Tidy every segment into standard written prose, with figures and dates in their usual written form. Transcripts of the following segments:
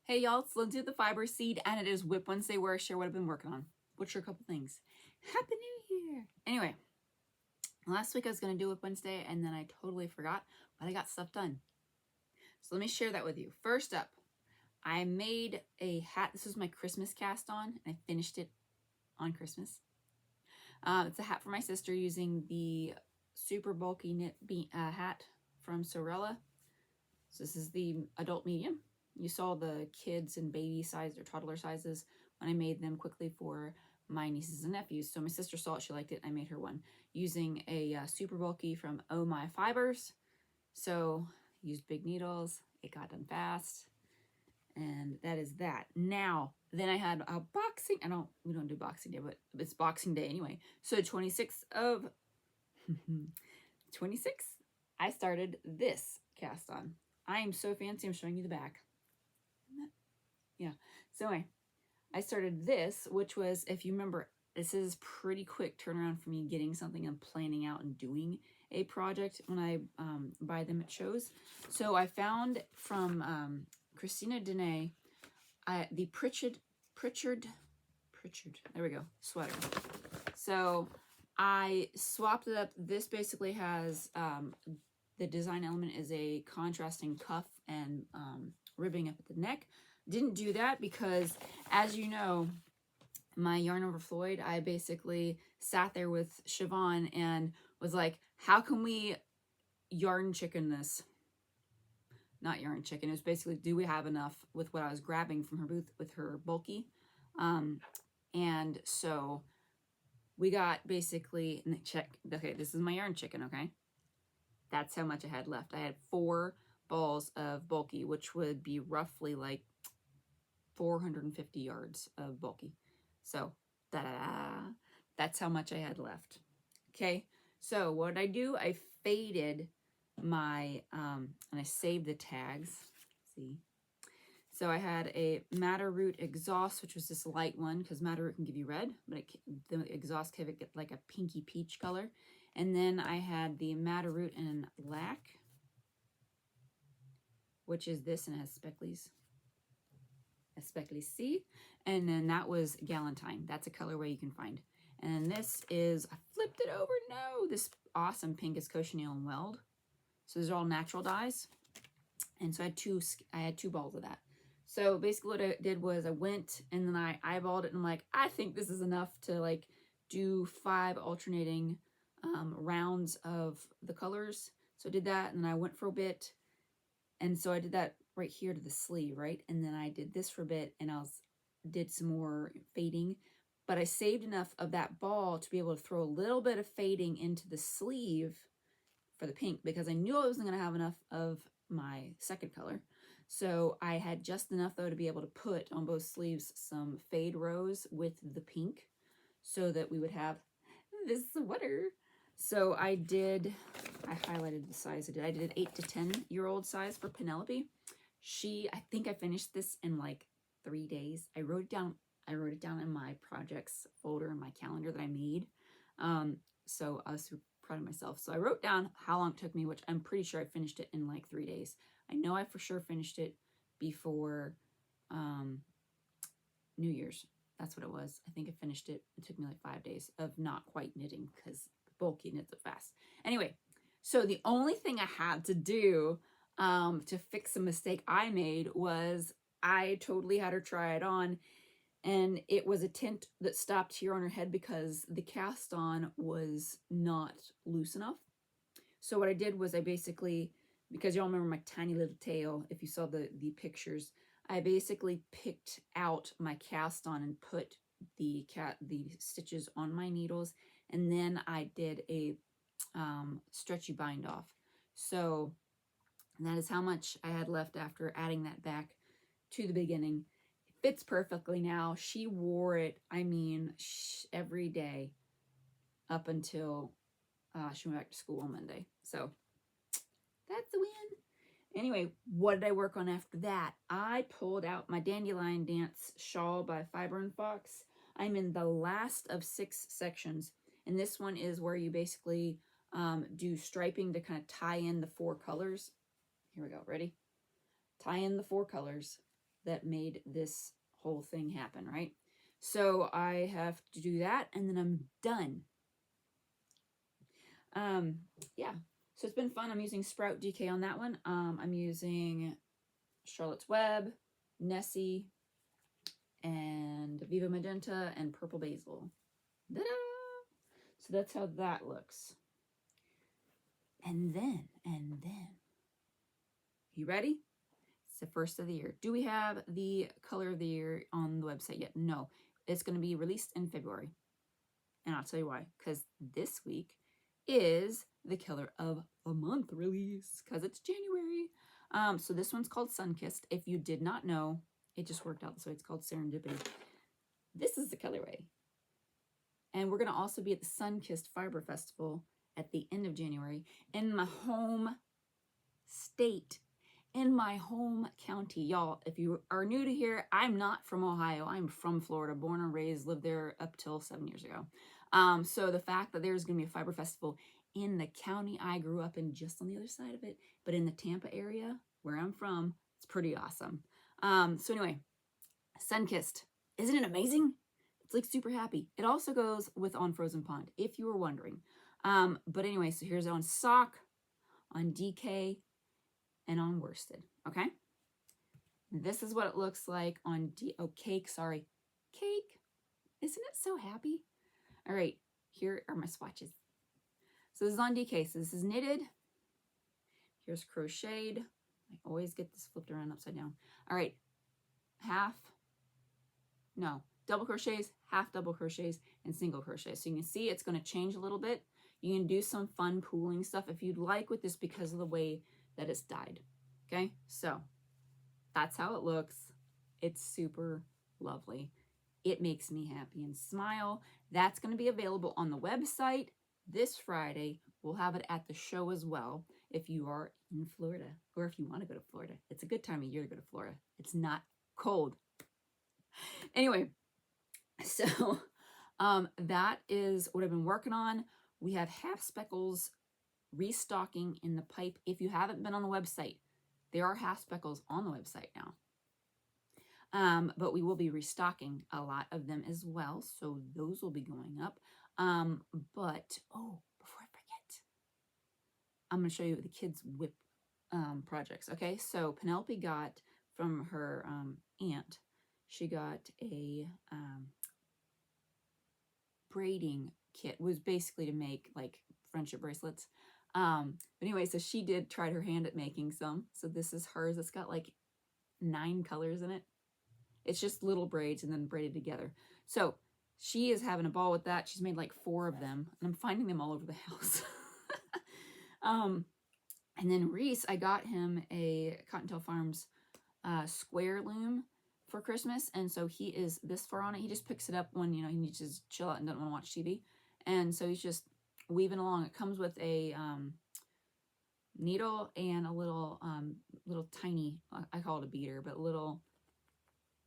Hey y'all, it's Lindsay with the Fiber Seed, and it is WIP Wednesday where I share what I've been working on. Which are a couple things. Happy New Year! Anyway, last week I was going to do WIP Wednesday, and then I totally forgot, but I got stuff done. So let me share that with you. First up, I made a hat. This was my Christmas cast on, and I finished it on Christmas. It's a hat for my sister using the super bulky knit hat from Sorella. So this is the adult medium. You saw the kids and baby size or toddler sizes when I made them quickly for my nieces and nephews. So my sister saw it, she liked it, I made her one using a super bulky from Ohmi fibers. So used big needles, it got done fast, and that is that. Now, then I had a we don't do Boxing Day, but it's Boxing Day anyway. So 26th of 26th, I started this cast on. I am so fancy, I'm showing you the back. Yeah, so anyway, I started this, which was, if you remember, this is pretty quick turnaround for me getting something and planning out and doing a project when I buy them at shows. So I found from Christina Danaee the Pritchard, there we go, sweater. So I swapped it up. This basically has, the design element is a contrasting cuff and ribbing up at the neck. Didn't do that because, as you know, my yarn over Floyd, I basically sat there with Siobhan and was like, how can we yarn chicken this? Not yarn chicken. It was basically, do we have enough with what I was grabbing from her booth with her bulky? And so we got basically, okay, this is my yarn chicken, okay? That's how much I had left. I had 4 balls of bulky, which would be roughly like 450 yards of bulky. So, that's how much I had left. Okay, so what did I do? I faded my, and I saved the tags. See? So I had a Madder Root Exhaust, which was this light one, because Madder Root can give you red, but the exhaust can get like a pinky peach color. And then I had the Madder Root in Lac, which is this, and it has specklies. A speckly C, and then that was Galentine. That's a colorway you can find. And this is, I flipped it over, no, this awesome pink is Cochineal and Weld. So these are all natural dyes. And so I had two balls of that. So basically what I did was I went and then I eyeballed it and I'm like, I think this is enough to like do 5 alternating rounds of the colors. So I did that and then I went for a bit. And so I did that right here to the sleeve, right? And then I did this for a bit and did some more fading, but I saved enough of that ball to be able to throw a little bit of fading into the sleeve for the pink because I knew I wasn't going to have enough of my second color. So I had just enough though to be able to put on both sleeves some fade rose with the pink so that we would have this sweater. So I highlighted the size I did. I did an 8 to 10-year-old size for Penelope. I think I finished this in like 3 days. I wrote it down in my projects folder in my calendar that I made. So I was super proud of myself. So I wrote down how long it took me, which I'm pretty sure I finished it in like 3 days. I know I for sure finished it before New Year's. That's what it was. I think I finished it. It took me like 5 days of not quite knitting because bulky knits it fast. Anyway, so the only thing I had to do to fix a mistake I made was I totally had her try it on, and it was a tint that stopped here on her head because the cast on was not loose enough. So what I did was I basically, because y'all remember my tiny little tail, if you saw the pictures, I basically picked out my cast on and put the stitches on my needles, and then I did a stretchy bind off. So that is how much I had left after adding that back to the beginning. It fits perfectly now. She wore it, I mean, every day up until she went back to school on Monday. So that's the win. Anyway, what did I work on after that? I pulled out my Dandelion Dance Shawl by Fiber and Fox. I'm in the last of 6 sections, and this one is where you basically do striping to kind of tie in the 4 colors. Here we go, ready? Tie in the 4 colors that made this whole thing happen, right? So I have to do that, and then I'm done. Yeah, so it's been fun. I'm using Sprout DK on that one. I'm using Charlotte's Web, Nessie, and Viva Magenta, and Purple Basil. Ta-da! So that's how that looks. And then, you ready? It's the first of the year. Do we have the color of the year on the website yet? No. It's going to be released in February. And I'll tell you why. Because this week is the color of the month release. Because it's January. So this one's called Sunkissed. If you did not know, it just worked out this way. It's called Serendipity. This is the colorway. And we're going to also be at the Sunkissed Fiber Festival at the end of January in my home state, in my home county. Y'all, if you are new to here, I'm not from Ohio. I'm from Florida, born and raised, lived there up till 7 years ago. So the fact that there's going to be a fiber festival in the county I grew up in, just on the other side of it, but in the Tampa area where I'm from, it's pretty awesome. So anyway, Sunkissed. Isn't it amazing? It's like super happy. It also goes with On Frozen Pond, if you were wondering. But anyway, so here's on Sock, on DK, and on Worsted, okay? This is what it looks like on Cake, sorry. Cake. Isn't it so happy? All right, here are my swatches. So this is on DK. So this is knitted. Here's crocheted. I always get this flipped around upside down. All right, double crochets, half double crochets, and single crochets. So you can see it's going to change a little bit. You can do some fun pooling stuff if you'd like with this because of the way that it's dyed. Okay, so that's how it looks. It's super lovely. It makes me happy and smile. That's going to be available on the website this Friday. We'll have it at the show as well if you are in Florida or if you want to go to Florida. It's a good time of year to go to Florida. It's not cold. Anyway, so that is what I've been working on. We have half speckles restocking in the pipe. If you haven't been on the website, there are half speckles on the website now. But we will be restocking a lot of them as well. So those will be going up. But, oh, before I forget, I'm going to show you the kids' WIP projects. Okay, so Penelope got from her aunt, she got a braiding kit. It was basically to make like friendship bracelets. But anyway, so she tried her hand at making some. So this is hers. It's got like 9 colors in it. It's just little braids and then braided together. So she is having a ball with that. She's made like 4 of them, and I'm finding them all over the house. And then Reese, I got him a Cottontail Farms square loom for Christmas, and so he is this far on it. He just picks it up when, you know, he needs to just chill out and doesn't want to watch TV. And so he's just weaving along. It comes with a needle and a little tiny, I call it a beater, but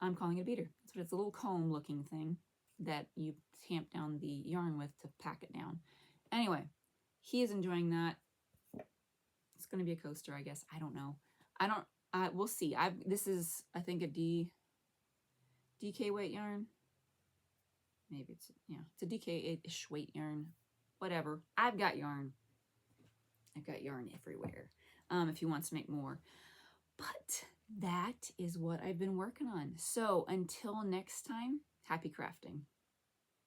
I'm calling it a beater. That's what it's, a little comb looking thing that you tamp down the yarn with to pack it down. Anyway, he is enjoying that. It's going to be a coaster, I guess. I don't know. We'll see. This is, I think, a DK weight yarn. Maybe it's a DK-ish weight yarn. Whatever. I've got yarn. I've got yarn everywhere. If he wants to make more. But that is what I've been working on. So until next time, happy crafting.